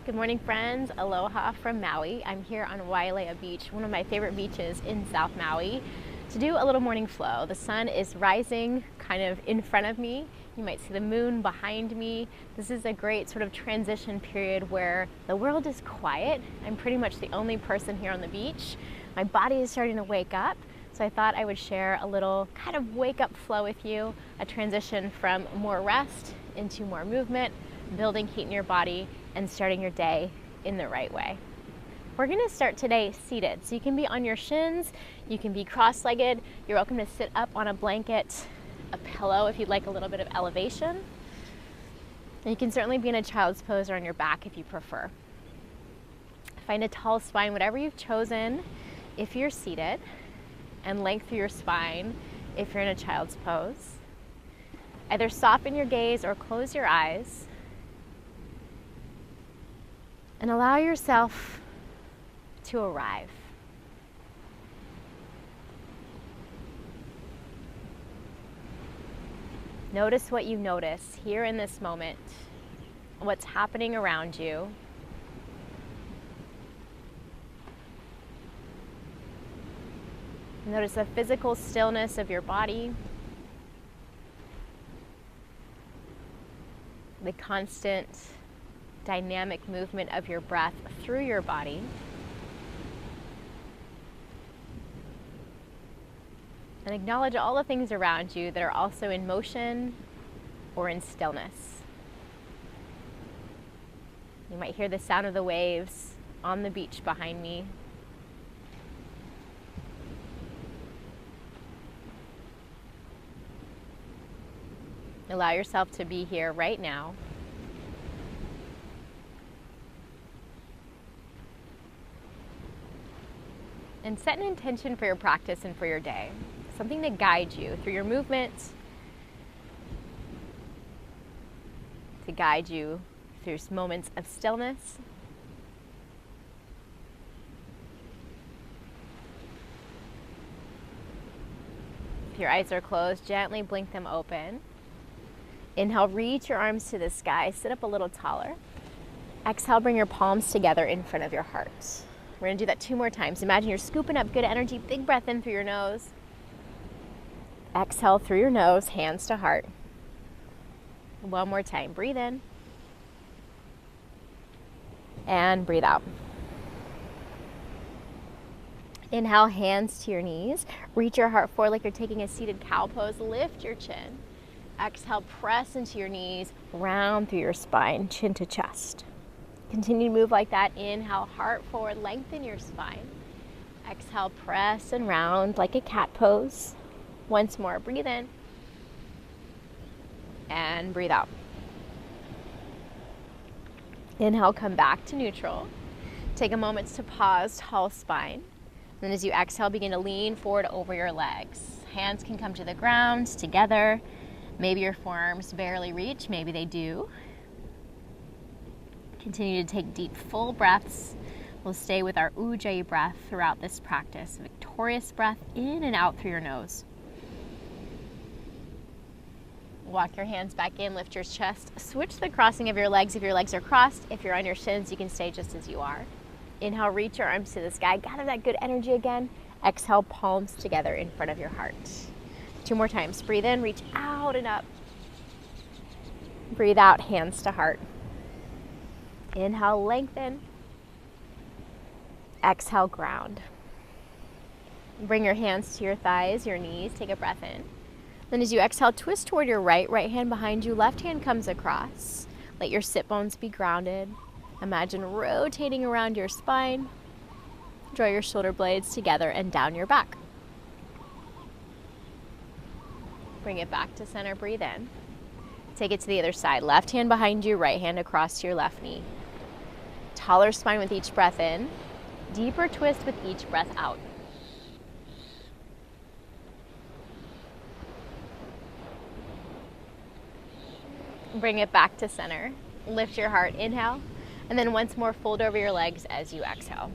Good morning, friends. Aloha from Maui. I'm here on Wailea Beach, one of my favorite beaches in South Maui, to do a little morning flow. The sun is rising kind of in front of me. You might see the moon behind me. This is a great sort of transition period where the world is quiet. I'm pretty much the only person here on the beach. My body is starting to wake up. So I thought I would share a little kind of wake up flow with you, a transition from more rest into more movement, building heat in your body, and starting your day in the right way. We're gonna start today seated. So you can be on your shins, you can be cross-legged, you're welcome to sit up on a blanket, a pillow if you'd like a little bit of elevation. And you can certainly be in a child's pose or on your back if you prefer. Find a tall spine, whatever you've chosen if you're seated, and length through your spine if you're in a child's pose. Either soften your gaze or close your eyes and allow yourself to arrive. Notice what you notice here in this moment, what's happening around you. Notice the physical stillness of your body, the constant dynamic movement of your breath through your body. And acknowledge all the things around you that are also in motion or in stillness. You might hear the sound of the waves on the beach behind me. Allow yourself to be here right now. And set an intention for your practice and for your day. Something to guide you through your movement, to guide you through moments of stillness. If your eyes are closed, gently blink them open. Inhale, reach your arms to the sky, sit up a little taller. Exhale, bring your palms together in front of your heart. We're gonna do that 2 more times. Imagine you're scooping up good energy, big breath in through your nose. Exhale through your nose, hands to heart. 1 more time, breathe in. And breathe out. Inhale, hands to your knees. Reach your heart forward like you're taking a seated cow pose. Lift your chin. Exhale, press into your knees, round through your spine, chin to chest. Continue to move like that. Inhale, heart forward, lengthen your spine. Exhale, press and round like a cat pose. Once more, breathe in. And breathe out. Inhale, come back to neutral. Take a moment to pause, tall spine. Then as you exhale, begin to lean forward over your legs. Hands can come to the ground together. Maybe your forearms barely reach, maybe they do. Continue to take deep, full breaths. We'll stay with our Ujjayi breath throughout this practice. Victorious breath in and out through your nose. Walk your hands back in, lift your chest. Switch the crossing of your legs if your legs are crossed. If you're on your shins, you can stay just as you are. Inhale, reach your arms to the sky. Gather that good energy again. Exhale, palms together in front of your heart. 2 more times. Breathe in, reach out and up. Breathe out, hands to heart. Inhale, lengthen. Exhale, ground. Bring your hands to your thighs, your knees. Take a breath in. Then as you exhale, twist toward your right hand behind you, left hand comes across. Let your sit bones be grounded. Imagine rotating around your spine. Draw your shoulder blades together and down your back. Bring it back to center, breathe in. Take it to the other side. Left hand behind you, right hand across to your left knee. Taller spine with each breath in. Deeper twist with each breath out. Bring it back to center. Lift your heart, inhale. And then once more, fold over your legs as you exhale.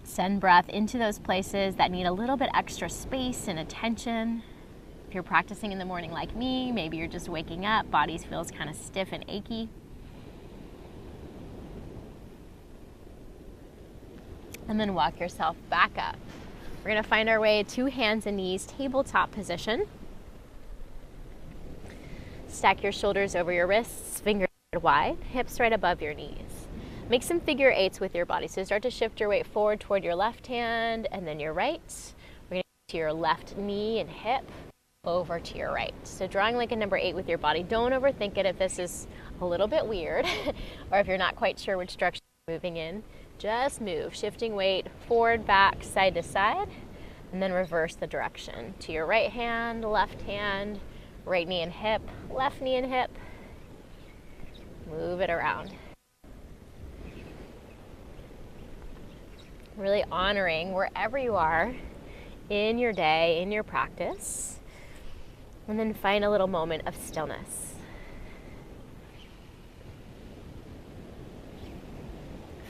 Send breath into those places that need a little bit extra space and attention. If you're practicing in the morning like me, maybe you're just waking up, body feels kind of stiff and achy. And then walk yourself back up. We're gonna find our way to hands and knees, tabletop position. Stack your shoulders over your wrists, fingers wide, hips right above your knees. Make some figure eights with your body. So start to shift your weight forward toward your left hand and then your right. We're gonna go to your left knee and hip, over to your right. So drawing like a number 8 with your body. Don't overthink it if this is a little bit weird or if you're not quite sure which direction you're moving in. Just move, shifting weight forward, back, side to side, and then reverse the direction to your right hand, right knee and hip, left knee and hip. Move it around. Really honoring wherever you are in your day, in your practice, and then find a little moment of stillness.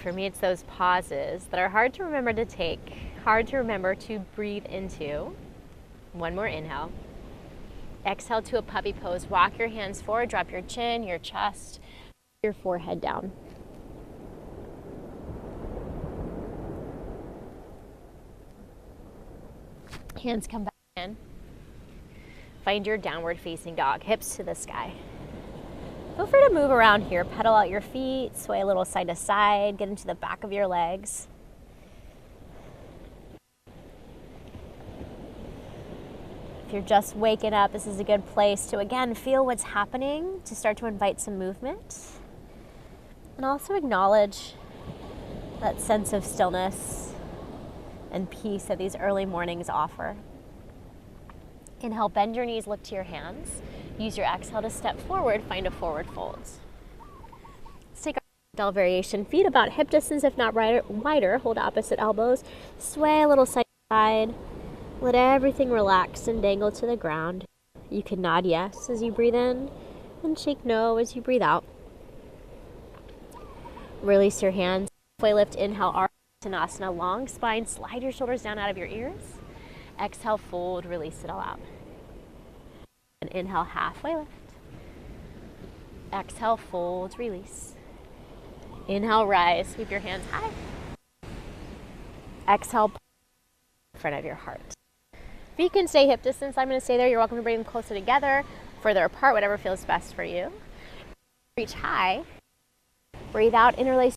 For me, it's those pauses that are hard to remember to take, hard to remember to breathe into. One more inhale. Exhale to a puppy pose. Walk your hands forward, drop your chin, your chest, your forehead down. Hands come back in. Find your downward facing dog, hips to the sky. Feel free to move around here. Pedal out your feet, sway a little side to side, get into the back of your legs. If you're just waking up, this is a good place to, again, feel what's happening, to start to invite some movement. And also acknowledge that sense of stillness and peace that these early mornings offer. Inhale, bend your knees, look to your hands. Use your exhale to step forward, find a forward fold. Let's take our doll variation. Feet about hip distance, if not wider. Hold opposite elbows. Sway a little side to side. Let everything relax and dangle to the ground. You can nod yes as you breathe in and shake no as you breathe out. Release your hands. Halfway lift, inhale, Ardha, long spine. Slide your shoulders down out of your ears. Exhale, fold, release it all out. And inhale, halfway lift. Exhale, fold, release. Inhale, rise, sweep your hands high. Exhale, in front of your heart. If you can stay hip distance, I'm going to stay there. You're welcome to bring them closer together, further apart, whatever feels best for you. Reach high. Breathe out, interlace.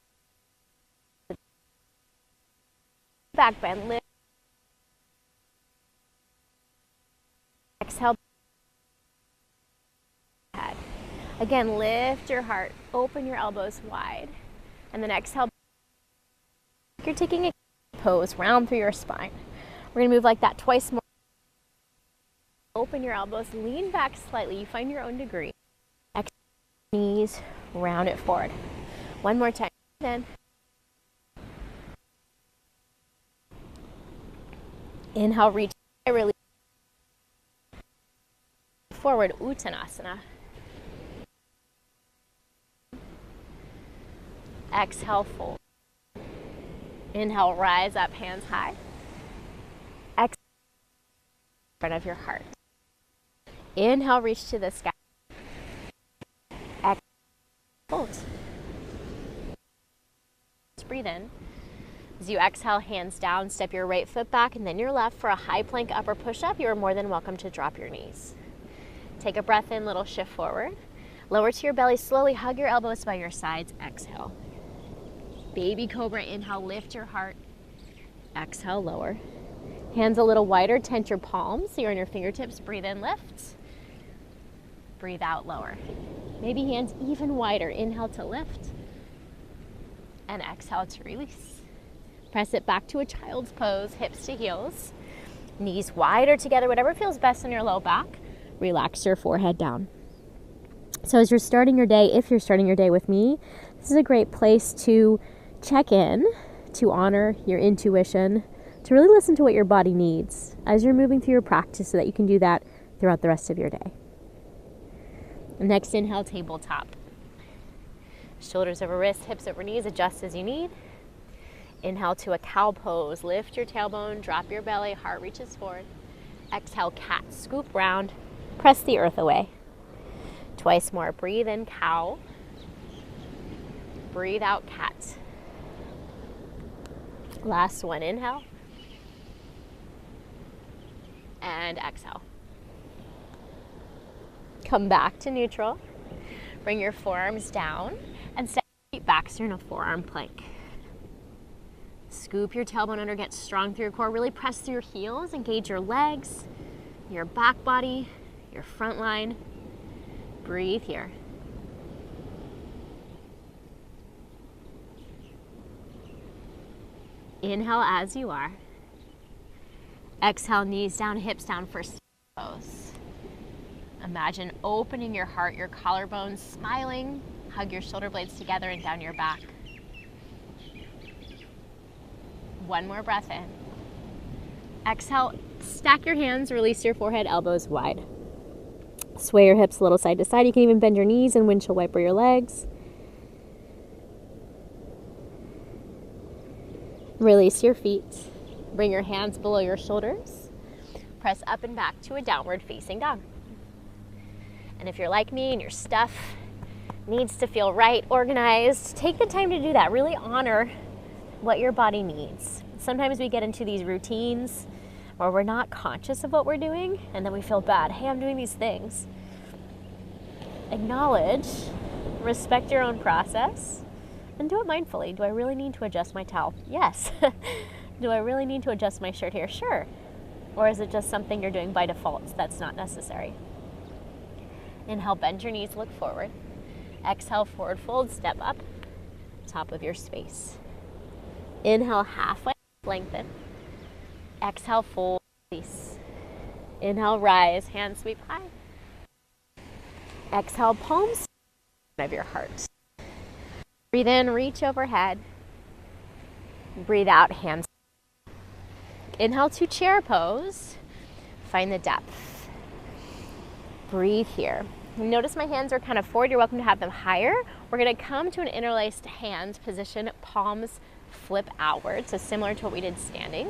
Back bend, lift. Exhale. Head. Again, lift your heart, open your elbows wide, and then exhale. You're taking a pose, round through your spine. We're gonna move like that twice more. Open your elbows, lean back slightly. You find your own degree. Exhale, knees, round it forward. One more time. Then inhale, reach, release. Forward, Uttanasana. Exhale, fold. Inhale, rise up, hands high. Exhale, in front of your heart. Inhale, reach to the sky. Exhale, fold. Just breathe in. As you exhale, hands down, step your right foot back and then your left for a high plank upper push-up. You are more than welcome to drop your knees. Take a breath in, little shift forward. Lower to your belly, slowly hug your elbows by your sides. Exhale. Baby cobra, inhale, lift your heart. Exhale, lower. Hands a little wider, tent your palms so you're on your fingertips. Breathe in, lift. Breathe out, lower. Maybe hands even wider. Inhale to lift. And exhale to release. Press it back to a child's pose, hips to heels. Knees wider together, whatever feels best on your low back. Relax your forehead down. So as you're starting your day, if you're starting your day with me, this is a great place to check in, to honor your intuition, to really listen to what your body needs as you're moving through your practice so that you can do that throughout the rest of your day. Next, inhale, tabletop. Shoulders over wrists, hips over knees, adjust as you need. Inhale to a cow pose. Lift your tailbone, drop your belly, heart reaches forward. Exhale, cat. Scoop round. Press the earth away. Twice more. Breathe in, cow. Breathe out, cat. Last one. Inhale. And exhale. Come back to neutral. Bring your forearms down and step your feet back so you're in a forearm plank. Scoop your tailbone under, get strong through your core. Really press through your heels, engage your legs, your back body, your front line. Breathe here. Inhale as you are. Exhale, knees down, hips down for pose. Imagine opening your heart, your collarbones, smiling. Hug your shoulder blades together and down your back. One more breath in. Exhale, stack your hands, release your forehead, elbows wide. Sway your hips a little side to side. You can even bend your knees and windshield wiper your legs. Release your feet. Bring your hands below your shoulders. Press up and back to a downward facing dog. And if you're like me and your stuff needs to feel right, organized, take the time to do that. Really honor what your body needs. Sometimes we get into these routines where we're not conscious of what we're doing and then we feel bad. Hey, I'm doing these things. Acknowledge, respect your own process, and do it mindfully. Do I really need to adjust my towel? Yes. Do I really need to adjust my shirt here? Sure. Or is it just something you're doing by default that's not necessary? Inhale, bend your knees, look forward. Exhale, forward fold, step up, top of your space. Inhale, halfway, lengthen. Exhale, fold, release. Inhale, rise, hand sweep high. Exhale, palms of your heart. Breathe in, reach overhead. Breathe out, hands. Inhale to chair pose. Find the depth. Breathe here. Notice my hands are kind of forward. You're welcome to have them higher. We're going to come to an interlaced hand position, palms flip outward, so similar to what we did standing.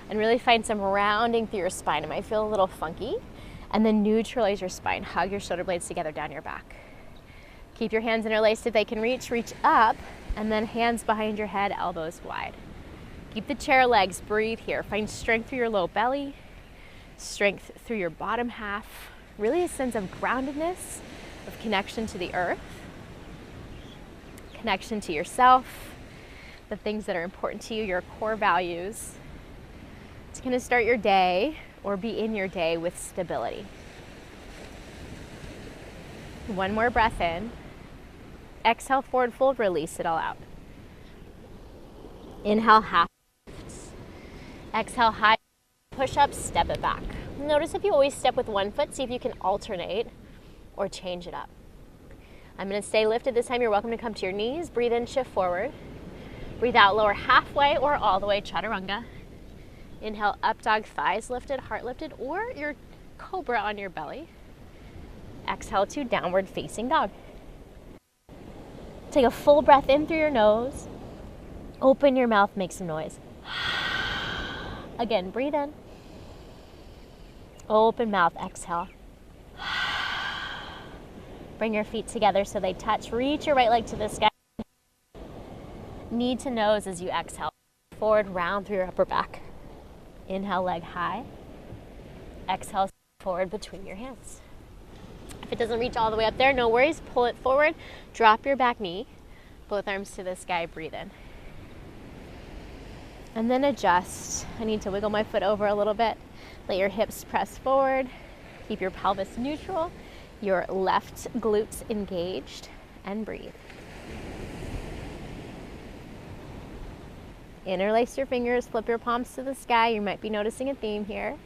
And really find some rounding through your spine. It might feel a little funky. And then neutralize your spine. Hug your shoulder blades together down your back. Keep your hands interlaced if they can reach up, and then hands behind your head, elbows wide. Keep the chair legs, breathe here. Find strength through your low belly, strength through your bottom half. Really a sense of groundedness, of connection to the earth, connection to yourself, the things that are important to you, your core values. It's going to start your day or be in your day with stability. One more breath in. Exhale, forward fold, release it all out. Inhale, half. Exhale, high push up, step it back. Notice if you always step with one foot, see if you can alternate or change it up. I'm going to stay lifted this time. You're welcome to come to your knees. Breathe in, shift forward. Breathe out, lower halfway or all the way, chaturanga. Inhale, up dog, thighs lifted, heart lifted, or your cobra on your belly. Exhale to downward facing dog. Take a full breath in through your nose. Open your mouth, make some noise. Again, breathe in. Open mouth, exhale. Bring your feet together so they touch. Reach your right leg to the sky. Knee to nose as you exhale. Forward, round through your upper back. Inhale, leg high. Exhale, forward between your hands. If it doesn't reach all the way up there, no worries. Pull it forward. Drop your back knee. Both arms to the sky. Breathe in. And then adjust. I need to wiggle my foot over a little bit. Let your hips press forward. Keep your pelvis neutral. Your left glutes engaged. And breathe. Interlace your fingers. Flip your palms to the sky. You might be noticing a theme here.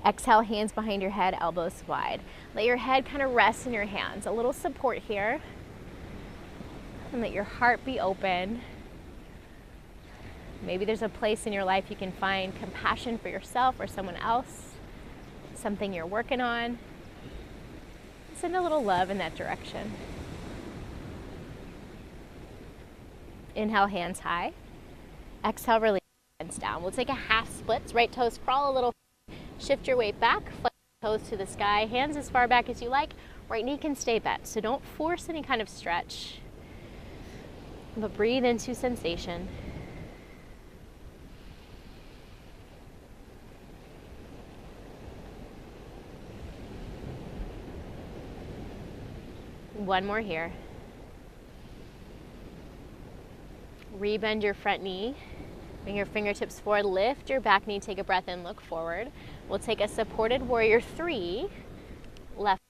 Exhale, hands behind your head, elbows wide. Let your head kind of rest in your hands. A little support here. And let your heart be open. Maybe there's a place in your life you can find compassion for yourself or someone else, something you're working on. Send a little love in that direction. Inhale, hands high. Exhale, release hands down. We'll take a half splits. Right toes crawl a little. Shift your weight back, flex your toes to the sky, hands as far back as you like. Right knee can stay bent, so don't force any kind of stretch, but breathe into sensation. One more here. Rebend your front knee. Bring your fingertips forward, lift your back knee, take a breath in, look forward. We'll take a supported warrior 3. Left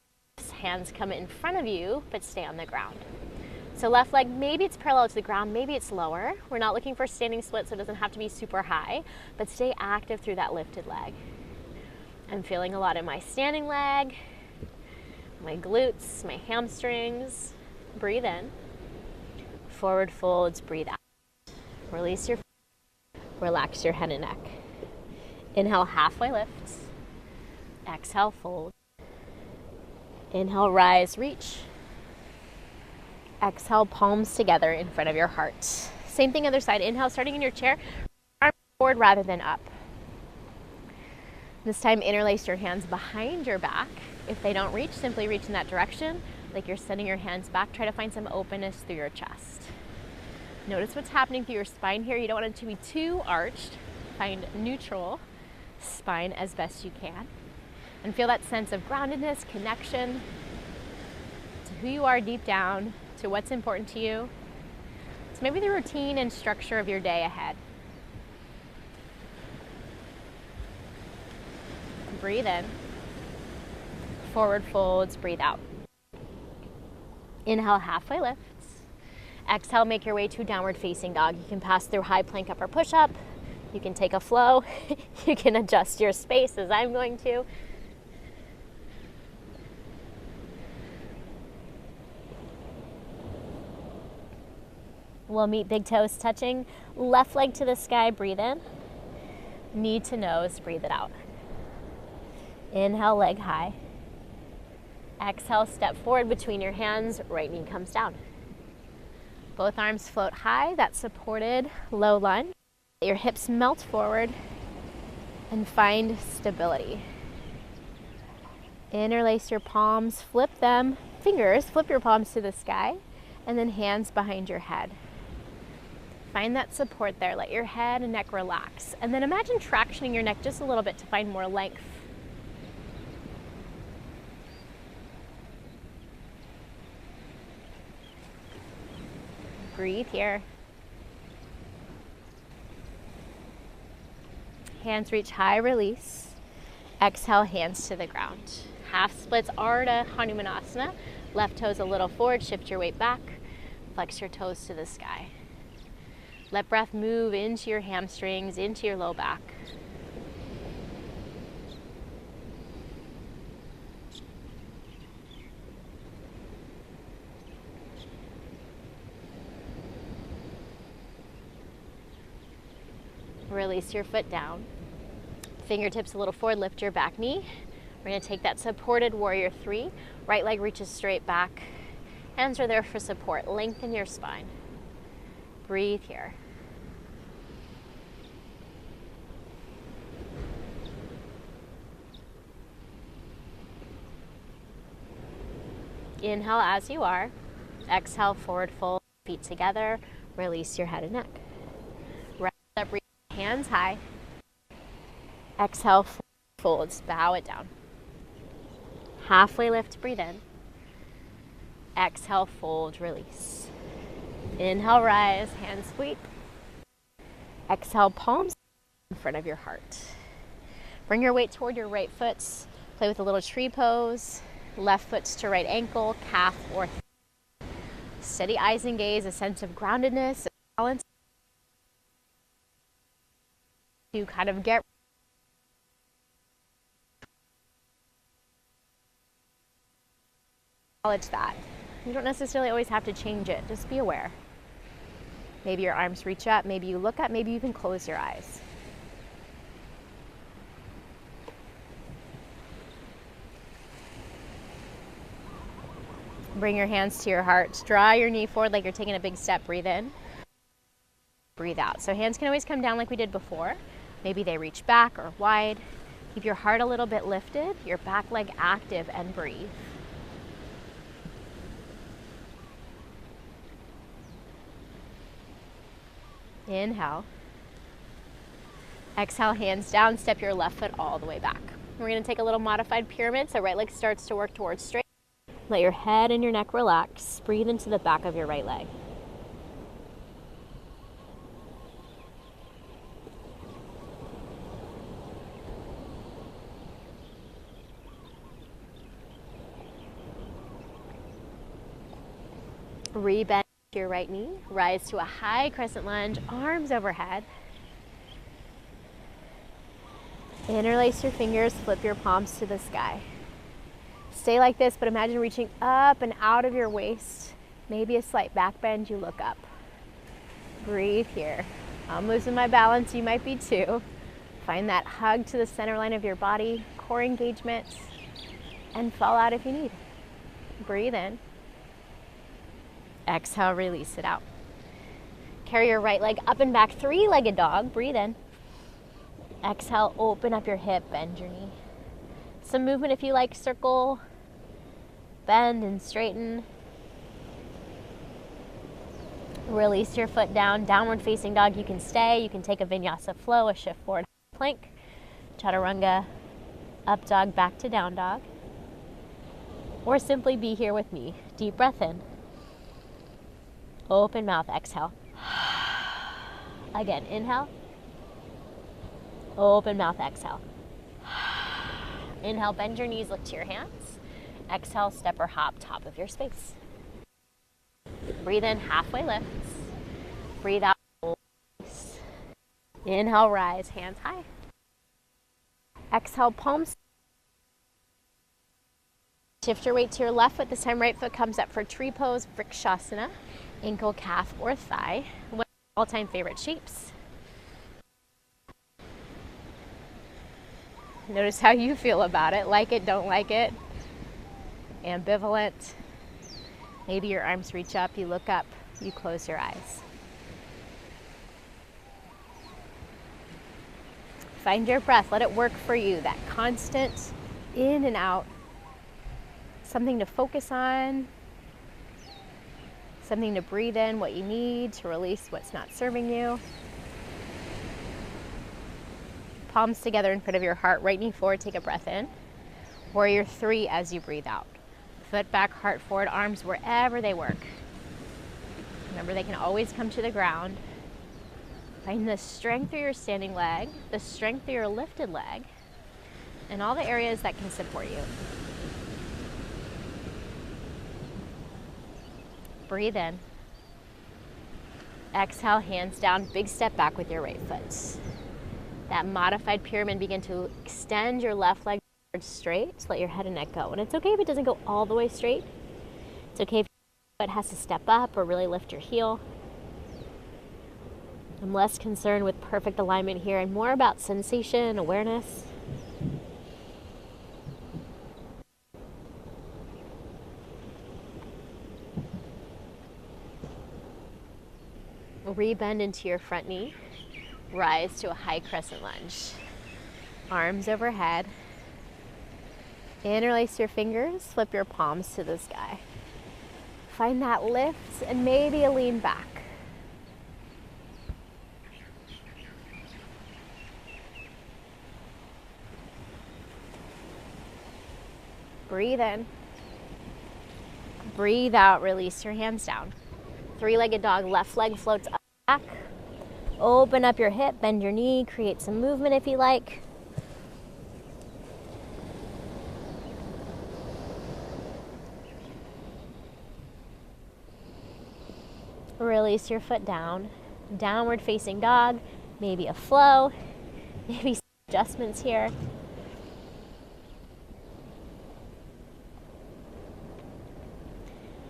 hands come in front of you, but stay on the ground. So left leg, maybe it's parallel to the ground, maybe it's lower. We're not looking for standing split, so it doesn't have to be super high, but stay active through that lifted leg. I'm feeling a lot in my standing leg, my glutes, my hamstrings. Breathe in. Forward folds, breathe out. Release your, relax your head and neck. Inhale, halfway lift. Exhale, fold. Inhale, rise, reach. Exhale, palms together in front of your heart. Same thing other side. Inhale, starting in your chair, arms forward rather than up. This time, interlace your hands behind your back. If they don't reach, simply reach in that direction. Like you're sending your hands back. Try to find some openness through your chest. Notice what's happening through your spine here. You don't want it to be too arched. Find neutral spine as best you can. And feel that sense of groundedness, connection to who you are deep down, to what's important to you. It's maybe the routine and structure of your day ahead. Breathe in. Forward folds, breathe out. Inhale, halfway lifts. Exhale, make your way to downward facing dog. You can pass through high plank up or push up. You can take a flow. You can adjust your space as I'm going to. We'll meet big toes touching. Left leg to the sky, breathe in. Knee to nose, breathe it out. Inhale, leg high. Exhale, step forward between your hands, right knee comes down. Both arms float high, that supported low lunge. Let your hips melt forward and find stability. Interlace your palms, flip them, fingers, flip your palms to the sky, and then hands behind your head. Find that support there, let your head and neck relax. And then imagine tractioning your neck just a little bit to find more length. Breathe here. Hands reach high, release. Exhale, hands to the ground. Half splits, Ardha Hanumanasana. Left toes a little forward, shift your weight back. Flex your toes to the sky. Let breath move into your hamstrings, into your low back. Release your foot down. Fingertips a little forward, lift your back knee. We're going to take that supported warrior 3. Right leg reaches straight back. Hands are there for support. Lengthen your spine. Breathe here. Inhale as you are. Exhale, forward fold, feet together. Release your head and neck. Rise up, reach hands high. Exhale, folds, bow it down. Halfway lift, breathe in. Exhale, fold, release. Inhale, rise, hands sweep. Exhale, palms in front of your heart. Bring your weight toward your right foot. Play with a little tree pose. Left foot to right ankle, calf or thigh. Steady eyes and gaze, a sense of groundedness, balance. You kind of get acknowledge that. You don't necessarily always have to change it. Just be aware. Maybe your arms reach up, maybe you look up, maybe you can close your eyes. Bring your hands to your heart. Draw your knee forward like you're taking a big step. Breathe in. Breathe out. So hands can always come down like we did before. Maybe they reach back or wide. Keep your heart a little bit lifted, your back leg active, and breathe. Inhale. Exhale, hands down, step your left foot all the way back. We're gonna take a little modified pyramid, so right leg starts to work towards straight. Let your head and your neck relax. Breathe into the back of your right leg. Rebend your right knee, rise to a high crescent lunge, arms overhead. Interlace your fingers, flip your palms to the sky. Stay like this, but imagine reaching up and out of your waist. Maybe a slight back bend, you look up. Breathe here. I'm losing my balance, you might be too. Find that hug to the center line of your body, core engagement, and fall out if you need. Breathe in. Exhale, release it out. Carry your right leg up and back, three-legged dog. Breathe in. Exhale, open up your hip, bend your knee. Some movement if you like, circle, bend and straighten. Release your foot down, downward facing dog. You can stay, you can take a vinyasa flow, a shift forward plank, chaturanga, up dog, back to down dog. Or simply be here with me. Deep breath in. Open mouth, exhale. Again, inhale. Open mouth, exhale. Inhale, bend your knees, look to your hands. Exhale, step or hop, top of your space. Breathe in, halfway lifts. Breathe out, release. Inhale, rise, hands high. Exhale, palms. Shift your weight to your left foot. This time, right foot comes up for tree pose, vrikshasana. Ankle, calf, or thigh. One of my all-time favorite shapes. Notice how you feel about it. Like it, don't like it. Ambivalent. Maybe your arms reach up, you look up, you close your eyes. Find your breath, let it work for you. That constant in and out. Something to focus on. Something to breathe in what you need, to release what's not serving you. Palms together in front of your heart, right knee forward, take a breath in. Warrior 3 as you breathe out. Foot back, heart forward, arms wherever they work. Remember, they can always come to the ground. Find the strength through your standing leg, the strength through your lifted leg, and all the areas that can support you. Breathe in. Exhale, hands down, big step back with your right foot. That modified pyramid, begin to extend your left leg straight. Let your head and neck go. And it's okay if it doesn't go all the way straight. It's okay if your foot has to step up or really lift your heel. I'm less concerned with perfect alignment here and more about sensation, awareness. Rebend into your front knee. Rise to a high crescent lunge. Arms overhead. Interlace your fingers, flip your palms to the sky. Find that lift and maybe a lean back. Breathe in. Breathe out, release your hands down. Three-legged dog, left leg floats up, back. Open up your hip, bend your knee, create some movement if you like. Release your foot down. Downward facing dog, maybe a flow, maybe some adjustments here.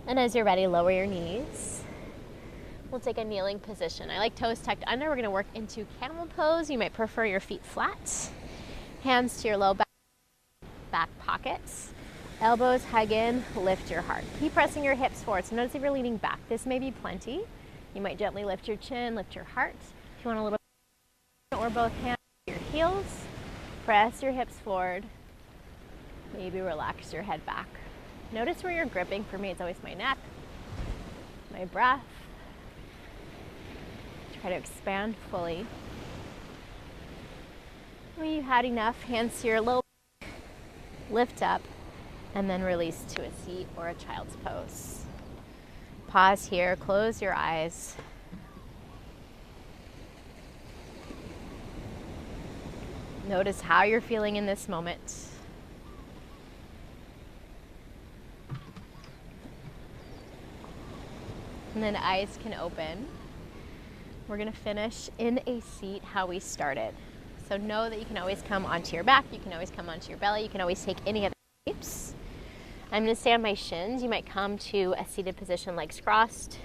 And as you're ready, lower your knees. We'll take a kneeling position. I like toes tucked under. We're gonna work into camel pose. You might prefer your feet flat. Hands to your low back pockets. Elbows hug in, lift your heart. Keep pressing your hips forward. So notice if you're leaning back, this may be plenty. You might gently lift your chin, lift your heart. If you want a little bit or both hands to your heels, Press your hips forward. Maybe relax your head back. Notice where you're gripping. For me, it's always my neck, my breath. Try to expand fully. When you've had enough, hands to your low back, lift up, and then release to a seat or a child's pose. Pause here, close your eyes. Notice how you're feeling in this moment. And then eyes can open. We're gonna finish in a seat how we started. So know that you can always come onto your back, you can always come onto your belly, you can always take any other shapes. I'm gonna stay on my shins. You might come to a seated position, legs crossed,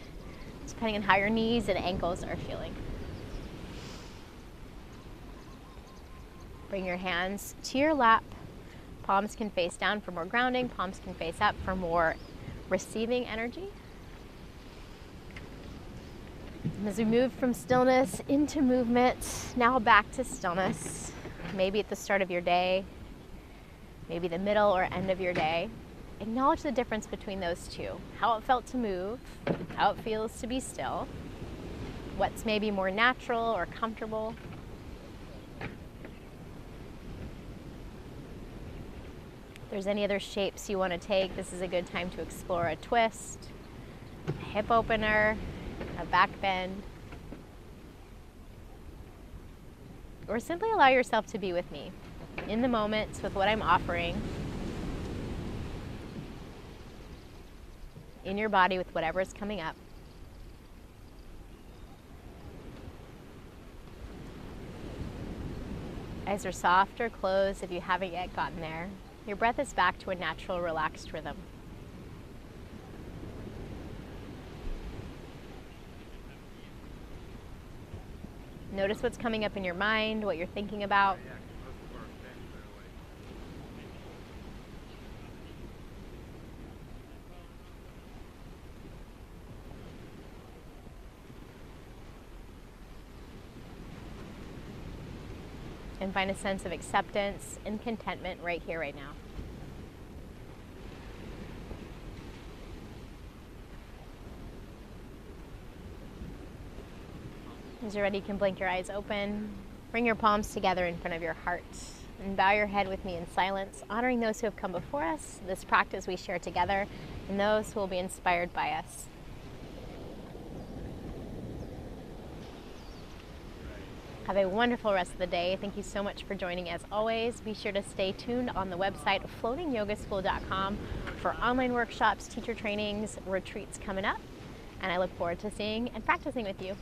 depending on how your knees and ankles are feeling. Bring your hands to your lap. Palms can face down for more grounding, palms can face up for more receiving energy. And as we move from stillness into movement, now back to stillness, maybe at the start of your day, maybe the middle or end of your day. Acknowledge the difference between those two. How it felt to move, how it feels to be still, what's maybe more natural or comfortable. If there's any other shapes you want to take, this is a good time to explore a twist, a hip opener, a back bend, or simply allow yourself to be with me in the moment with what I'm offering, in your body with whatever is coming up. Eyes are soft or closed if you haven't yet gotten there. Your breath is back to a natural, relaxed rhythm. Notice what's coming up in your mind, what you're thinking about. And find a sense of acceptance and contentment right here, right now. As you're ready, you can blink your eyes open. Bring your palms together in front of your heart and bow your head with me in silence, honoring those who have come before us, this practice we share together, and those who will be inspired by us. Have a wonderful rest of the day. Thank you so much for joining as always. Be sure to stay tuned on the website floatingyogaschool.com for online workshops, teacher trainings, retreats coming up. And I look forward to seeing and practicing with you.